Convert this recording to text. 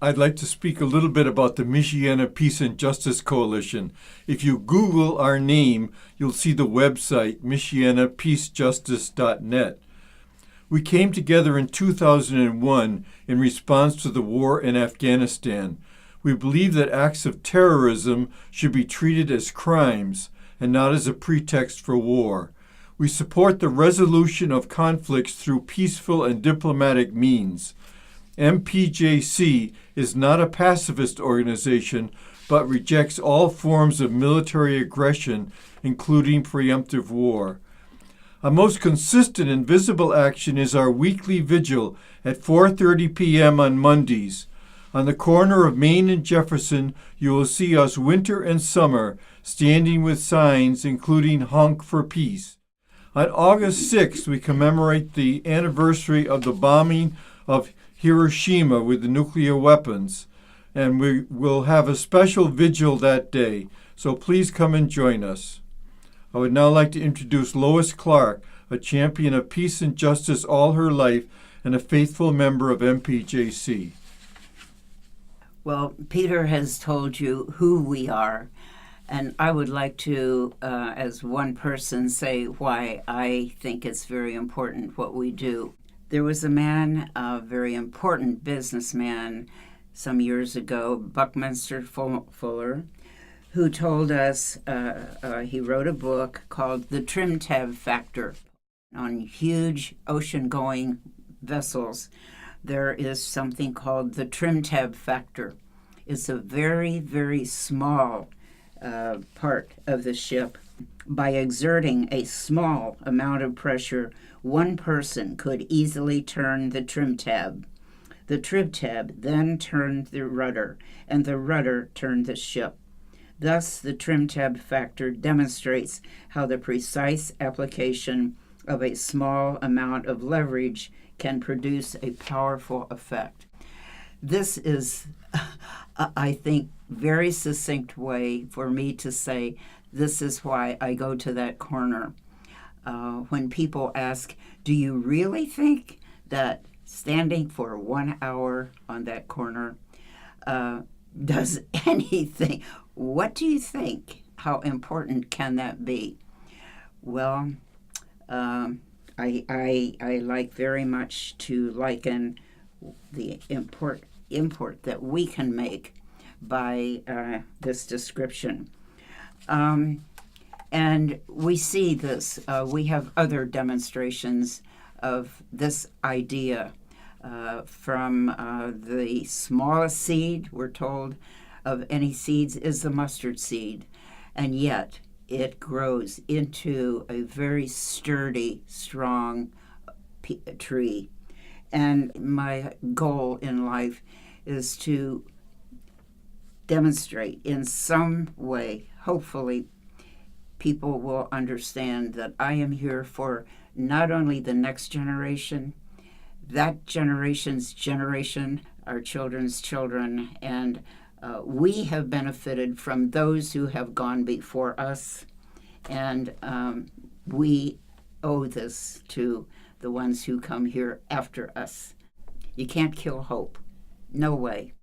I'd like to speak a little bit about the Michiana Peace and Justice Coalition. If you Google our name, you'll see the website, michianapeacejustice.net. We came together in 2001 in response to the war in Afghanistan. We believe that acts of terrorism should be treated as crimes and not as a pretext for war. We support the resolution of conflicts through peaceful and diplomatic means. MPJC is not a pacifist organization, but rejects all forms of military aggression, including preemptive war. Our most consistent and visible action is our weekly vigil at 4:30 p.m. on Mondays. On the corner of Main and Jefferson, you will see us winter and summer, standing with signs including Honk for Peace. On August 6th, we commemorate the anniversary of the bombing of Hiroshima with the nuclear weapons, and we will have a special vigil that day, so please come and join us. I would now like to introduce Lois Clark, a champion of peace and justice all her life and a faithful member of MPJC. Well, Peter has told you who we are, and I would like to, as one person, say why I think it's very important what we do. There was a man, a very important businessman some years ago, Buckminster Fuller, who told us, he wrote a book called The Trim Tab Factor. On huge ocean-going vessels, there is something called the trim tab factor. It's a very, very small part of the ship. By exerting a small amount of pressure, one person could easily turn the trim tab. The trim tab then turned the rudder, and the rudder turned the ship. Thus, the trim tab factor demonstrates how the precise application of a small amount of leverage can produce a powerful effect. This is, I think, very succinct way for me to say this is why I go to that corner. When people ask, do you really think that standing for 1 hour on that corner does anything? What do you think? How important can that be? Well, I like very much to liken the import that we can make by this description. And we see this. We have other demonstrations of this idea. From the smallest seed, we're told, of any seeds is the mustard seed. And yet it grows into a very sturdy, strong tree. And my goal in life is to demonstrate in some way, hopefully, people will understand that I am here for not only the next generation, that generation's generation, our children's children, and we have benefited from those who have gone before us, and we owe this to the ones who come here after us. You can't kill hope. No way.